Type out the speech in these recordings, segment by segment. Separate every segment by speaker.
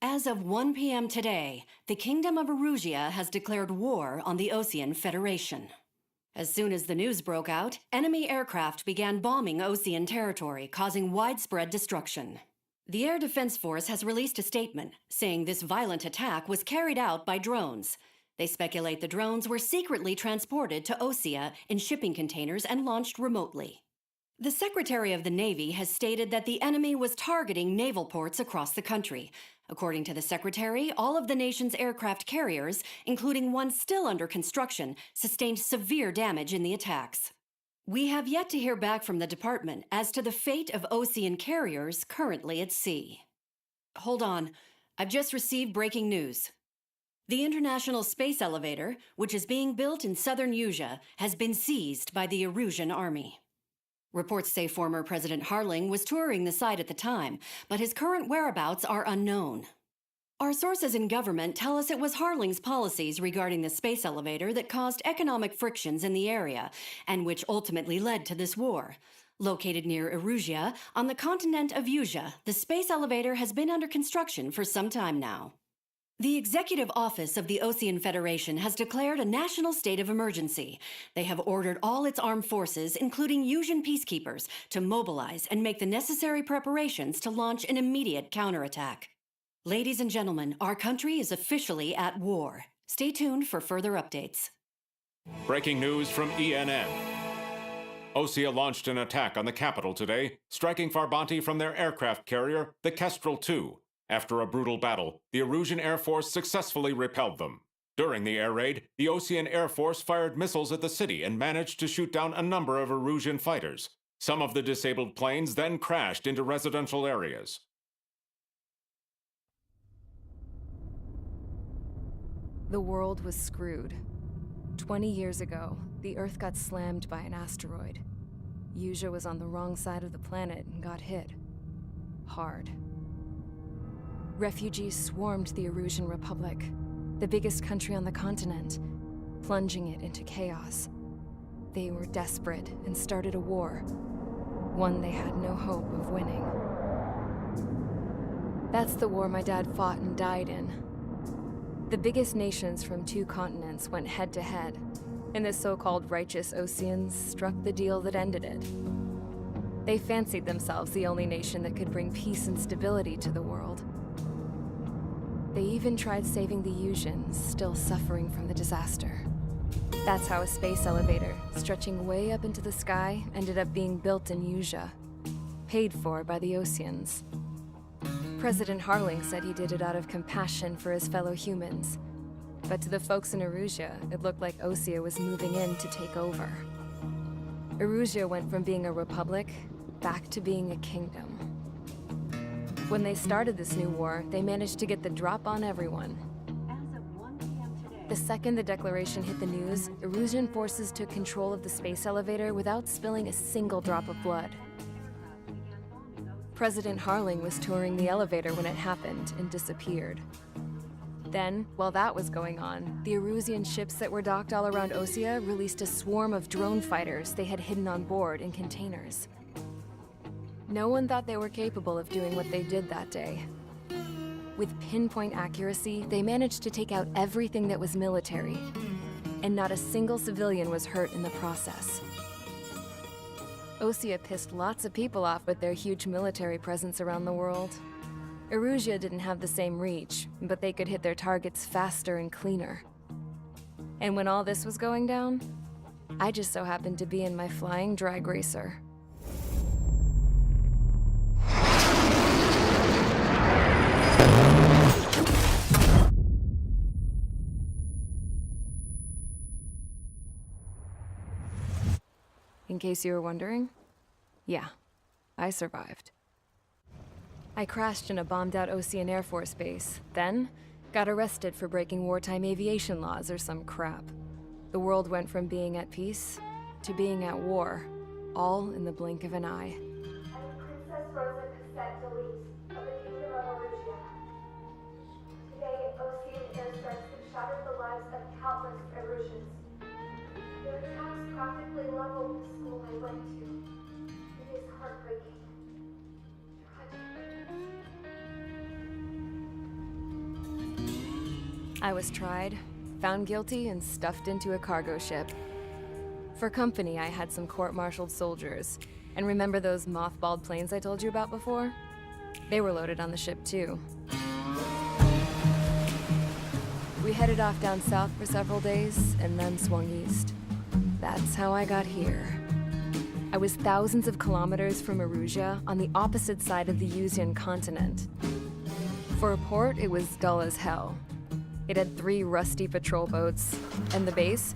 Speaker 1: As of 1 p.m. today, the Kingdom of Erusia has declared war on the Osean Federation. As soon as the news broke out, enemy aircraft began bombing Osean territory, causing widespread destruction. The Air Defense Force has released a statement saying this violent attack was carried out by drones. They speculate the drones were secretly transported to Osea in shipping containers and launched remotely. The Secretary of the Navy has stated that the enemy was targeting naval ports across the country. According to the Secretary, all of the nation's aircraft carriers, including one still under construction, sustained severe damage in the attacks. We have yet to hear back from the department as to the fate of Osean carriers currently at sea. Hold on, I've just received breaking news. The International Space Elevator, which is being built in southern Erusia, has been seized by the Erusian army. Reports say former President Harling was touring the site at the time, but his current whereabouts are unknown. Our sources in government tell us it was Harling's policies regarding the space elevator that caused economic frictions in the area, and which ultimately led to this war. Located near Erusia, on the continent of Erusia, the space elevator has been under construction for some time now. The Executive Office of the Osean Federation has declared a national state of emergency. They have ordered all its armed forces, including Erusian peacekeepers, to mobilize and make the necessary preparations to launch an immediate counterattack. Ladies and gentlemen, our country is officially at war. Stay tuned for further updates.
Speaker 2: Breaking news from ENN. Osea launched an attack on the capital today, striking Farbanti from their aircraft carrier, the Kestrel II. After a brutal battle, the Erusian Air Force successfully repelled them. During the air raid, the Osean Air Force fired missiles at the city and managed to shoot down a number of Erusian fighters. Some of the disabled planes then crashed into residential areas.
Speaker 3: The world was screwed. 20 years ago, the Earth got slammed by an asteroid. Erusia was on the wrong side of the planet and got hit. Hard. Refugees swarmed the Erusian Republic, the biggest country on the continent, plunging it into chaos. They were desperate and started a war, one they had no hope of winning. That's the war my dad fought and died in. The biggest nations from 2 continents went head-to-head, and the so-called righteous Oseans struck the deal that ended it. They fancied themselves the only nation that could bring peace and stability to the world. They even tried saving the Erusians, still suffering from the disaster. That's how a space elevator, stretching way up into the sky, ended up being built in Erusia, paid for by the Oseans. President Harling said he did it out of compassion for his fellow humans. But to the folks in Erusia, it looked like Osea was moving in to take over. Erusia went from being a republic back to being a kingdom. When they started this new war, they managed to get the drop on everyone.
Speaker 1: As of 1 p.m. today,
Speaker 3: The second the declaration hit the news, Erusian forces took control of the space elevator without spilling a single drop of blood. President Harling was touring the elevator when it happened and disappeared. Then, while that was going on, the Erusian ships that were docked all around Osea released a swarm of drone fighters they had hidden on board in containers. No one thought they were capable of doing what they did that day. With pinpoint accuracy, they managed to take out everything that was military, and not a single civilian was hurt in the process. Osea pissed lots of people off with their huge military presence around the world. Erusia didn't have the same reach, but they could hit their targets faster and cleaner. And when all this was going down, I just so happened to be in my flying drag racer. In case you were wondering, yeah, I survived. I crashed in a bombed-out Osean Air Force base, then got arrested for breaking wartime aviation laws or some crap. The world went from being at peace to being at war, all in the blink of an eye.
Speaker 4: I'm Princess Rosa Cassette Delise of the Kingdom of Erusia. Today, Osean airstrikes have shattered the lives of countless Erusians. Their attacks practically leveled the school I went to. It is heartbreaking. Tragic.
Speaker 3: I was tried, found guilty, and stuffed into a cargo ship. For company, I had some court-martialed soldiers. And remember those mothballed planes I told you about before? They were loaded on the ship too. We headed off down south for several days, and then swung east. That's how I got here. I was thousands of kilometers from Erusia, on the opposite side of the Usian continent. For a port, it was dull as hell. It had 3 rusty patrol boats. And the base?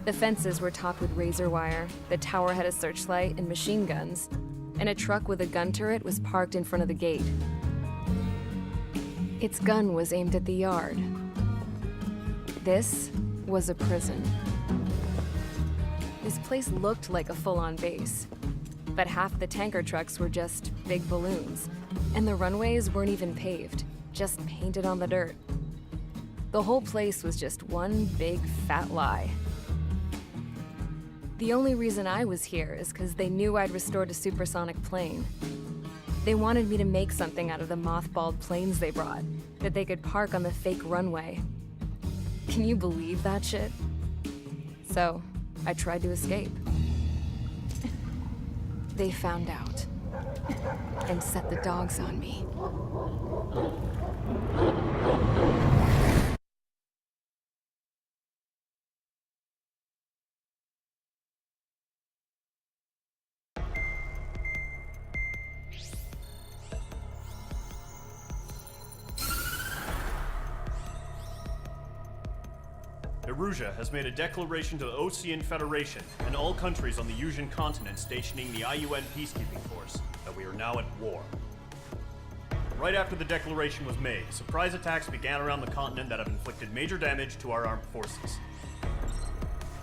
Speaker 3: The fences were topped with razor wire, the tower had a searchlight and machine guns, and a truck with a gun turret was parked in front of the gate. Its gun was aimed at the yard. This was a prison. This place looked like a full-on base, but half the tanker trucks were just big balloons, and the runways weren't even paved, just painted on the dirt. The whole place was just one big fat lie. The only reason I was here is because they knew I'd restored a supersonic plane. They wanted me to make something out of the mothballed planes they brought, that they could park on the fake runway. Can you believe that shit? So, I tried to escape. They found out, and set the dogs on me.
Speaker 5: Erusia has made a declaration to the Ocean Federation and all countries on the Usian continent stationing the IUN peacekeeping force that we are now at war. Right after the declaration was made, surprise attacks began around the continent that have inflicted major damage to our armed forces.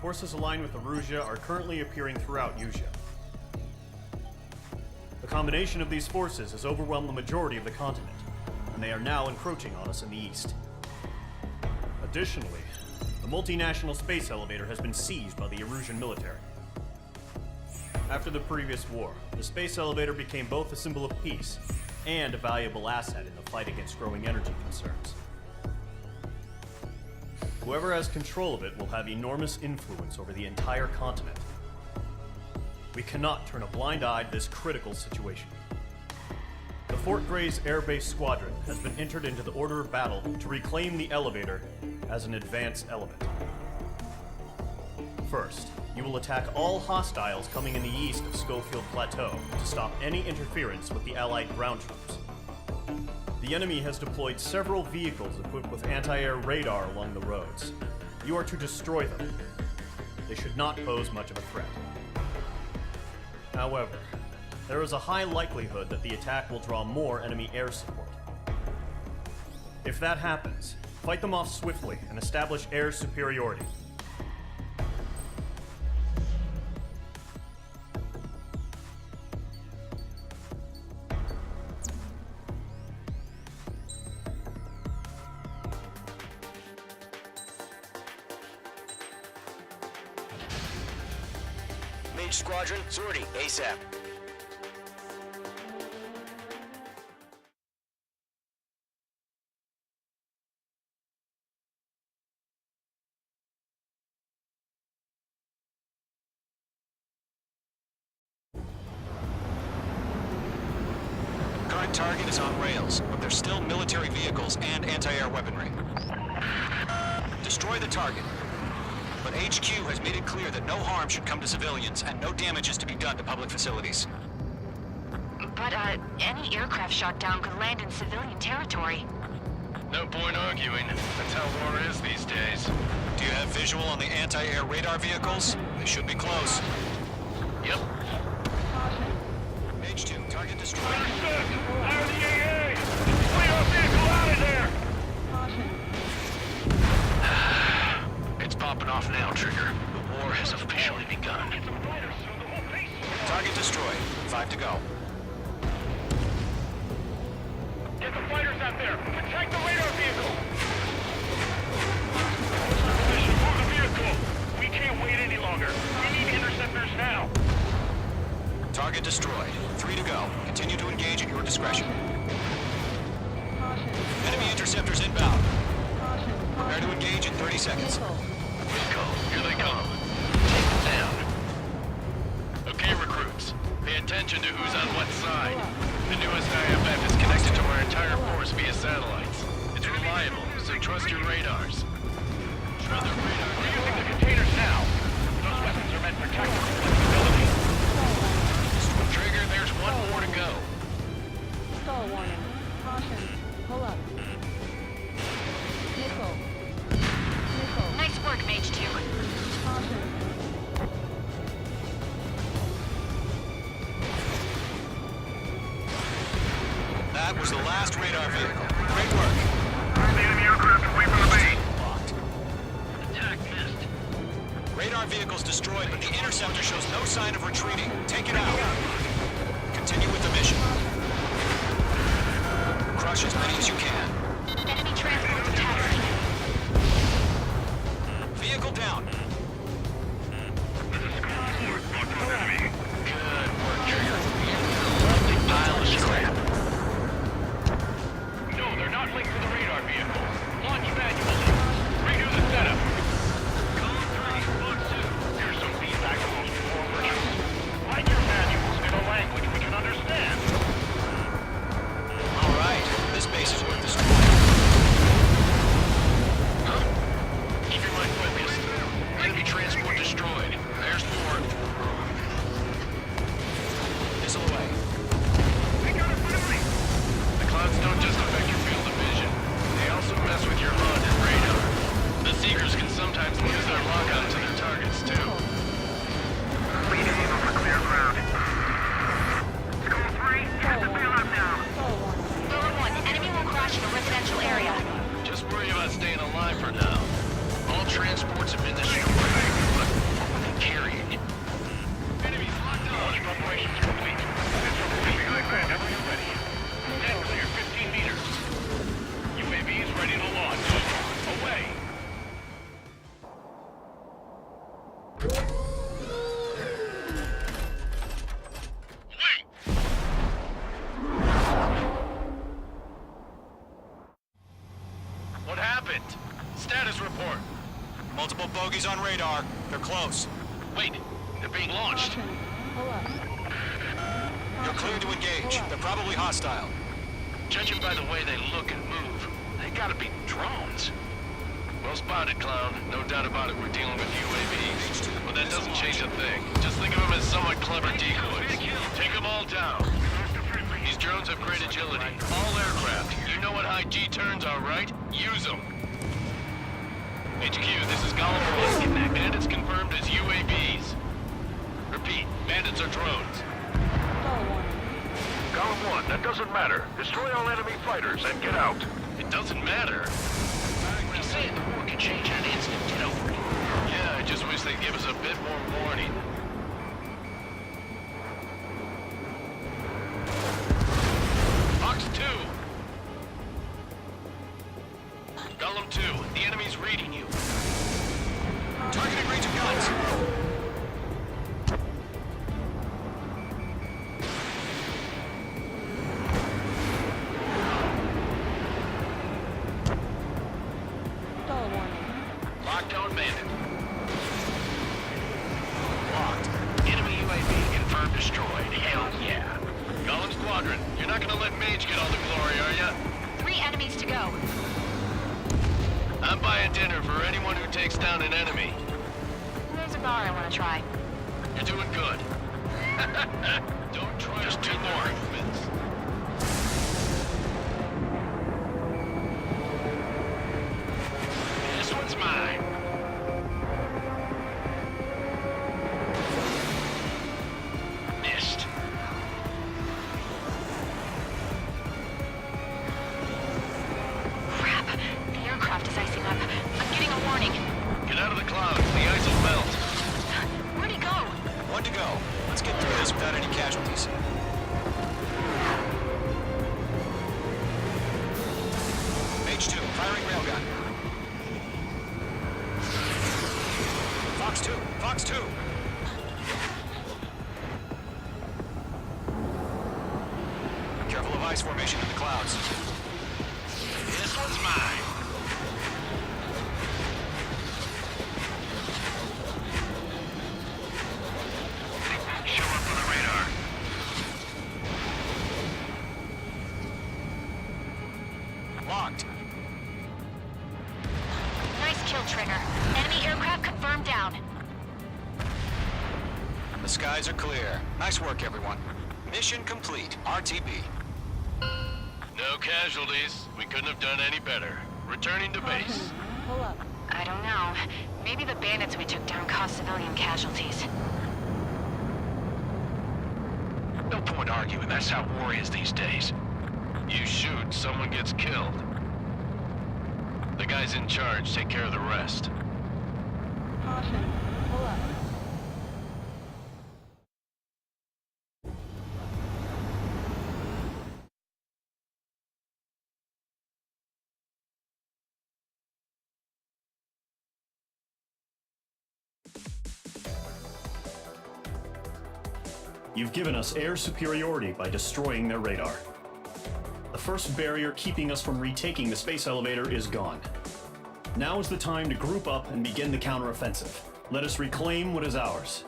Speaker 5: Forces aligned with Erusia are currently appearing throughout Usia. The combination of these forces has overwhelmed the majority of the continent, and they are now encroaching on us in the east. Additionally, the multinational space elevator has been seized by the Erusian military. After the previous war, the space elevator became both a symbol of peace and a valuable asset in the fight against growing energy concerns. Whoever has control of it will have enormous influence over the entire continent. We cannot turn a blind eye to this critical situation. The Fort Gray's Air Base Squadron has been entered into the order of battle to reclaim the elevator as an advance element. First, you will attack all hostiles coming in the east of Schofield Plateau to stop any interference with the Allied ground troops. The enemy has deployed several vehicles equipped with anti-air radar along the roads. You are to destroy them. They should not pose much of a threat. However, there is a high likelihood that the attack will draw more enemy air support. If that happens, fight them off swiftly and establish air superiority.
Speaker 6: Mage Squadron, sortie, ASAP. Current target is on rails, but there's still military vehicles and anti-air weaponry. Destroy the target. But HQ has made it clear that no harm should come to civilians and no damage is to be done to public facilities.
Speaker 7: But, any aircraft shot down could land in civilian territory.
Speaker 8: No point arguing. That's how war is these days.
Speaker 6: Do you have visual on the anti-air radar vehicles? They should be close.
Speaker 8: Yep.
Speaker 6: Mage 2, target destroyed.
Speaker 8: Understood! Fire the AA! Clear our vehicle out of there! It's popping off now, Trigger. The war has officially begun.
Speaker 6: Target destroyed. 5 to go.
Speaker 8: Get the fighters out there! Attack the radar vehicle! Position for the vehicle! We can't wait any longer. We need interceptors now!
Speaker 6: Target destroyed. 3 to go. Continue to engage at your discretion. Enemy interceptors inbound. Prepare 30 seconds.
Speaker 8: Go. Here they come. Take them down. Okay, recruits. Pay attention to who's on what side. The newest IFF is connected to our entire force via satellites. It's reliable, so trust your radars. We're using the containers now. Those weapons are meant for tactical flexibility. Trigger, there's one more to go.
Speaker 9: Stall warning. Caution. Pull up. Nickel.
Speaker 7: Nice work, Mage 2.
Speaker 9: Caution.
Speaker 6: That was the last radar vehicle. Great work.
Speaker 8: The enemy aircraft away from the base.
Speaker 6: Locked.
Speaker 8: Attack missed.
Speaker 6: Radar vehicle's destroyed, but the interceptor shows no sign of retreating. Take it out. Continue with the mission. Crush as many as you can.
Speaker 7: Enemy transport detected.
Speaker 6: Vehicle down.
Speaker 8: This is Skull 4. Locked on enemy.
Speaker 6: Good work, Trigger.
Speaker 8: Big pile of scrap. No, they're not linked to the radar vehicle. Launch manually. Redo the setup. Column 3, Fox 2. Here's some feedback on those before versions. Write your manuals in a language we can understand.
Speaker 6: All right. This base is worth destroying.
Speaker 8: Huh? Keep your mind focused. Enemy transport destroyed. There's more.
Speaker 6: Missile away.
Speaker 8: They got it finally! The clouds don't just affect your field of vision. They also mess with your HUD and radar. The Seekers can sometimes lose their lock-on to their targets, too. Lead aim over clear ground. Skull 3, check the bailout now.
Speaker 9: Stall warning.
Speaker 7: Bullet 1, enemy will crash in a residential area.
Speaker 8: Just worry about staying alive for now. All transports have been destroyed, but what were they carrying? Enemies locked on. Launch preparations complete. Infantry behind whenever you're ready. Dead clear, 15 meters. UAVs ready to launch. Away. Wait! What happened? Status report.
Speaker 6: Multiple bogies on radar. They're close.
Speaker 8: Wait, they're being launched.
Speaker 9: Caution. Pull up.
Speaker 6: You're cleared to engage. They're probably hostile.
Speaker 8: Judging by the way they look and move, they gotta be drones. Well spotted, clown. No doubt about it, we're dealing with UAVs. But that doesn't change a thing. Just think of them as somewhat clever decoys. Take them all down. These drones have great agility. All aircraft. You know what high G turns are, right? Use them. HQ, this is Golem 1. Bandits confirmed as UAVs. Repeat, bandits are drones.
Speaker 9: Stall warning.
Speaker 8: Golem 1, that doesn't matter. Destroy all enemy fighters and get out. It doesn't matter? He's saying the war can change in an instant, you know? Yeah, I just wish they'd give us a bit more warning. Fox 2! Golem 2, the enemy's reading you.
Speaker 6: Targeting range of guns.
Speaker 9: Stall warning.
Speaker 8: Lockdown bandit.
Speaker 6: Locked.
Speaker 8: Enemy UAV confirmed destroyed. Hell yeah. Golem Squadron, you're not gonna let Mage get all the glory, are ya?
Speaker 7: 3 enemies to go.
Speaker 8: I'm buying dinner for anyone who takes down an enemy.
Speaker 7: There's a bar I want to try.
Speaker 8: You're doing good. Don't try just 2 more. This one's mine. Missed.
Speaker 7: Crap. The aircraft is icing up. I'm getting a warning.
Speaker 8: Get out of the clouds. The ice will melt.
Speaker 7: Where'd he go?
Speaker 6: 1 to go. Let's get through this without any casualties. Mage 2, firing railgun. Fox 2, Fox 2. Careful of ice formation in the clouds.
Speaker 8: This one's mine.
Speaker 6: Locked.
Speaker 7: Nice kill, Trigger. Enemy aircraft confirmed down.
Speaker 6: The skies are clear. Nice work, everyone. Mission complete. RTB.
Speaker 8: No casualties. We couldn't have done any better. Returning to base.
Speaker 9: Pull up.
Speaker 7: I don't know. Maybe the bandits we took down caused civilian casualties.
Speaker 8: No point arguing. That's how war is these days. You shoot, someone gets killed. The guys in charge take care of the rest.
Speaker 9: Caution. Pull up.
Speaker 5: You've given us air superiority by destroying their radar. The first barrier keeping us from retaking the space elevator is gone. Now is the time to group up and begin the counteroffensive. Let us reclaim what is ours.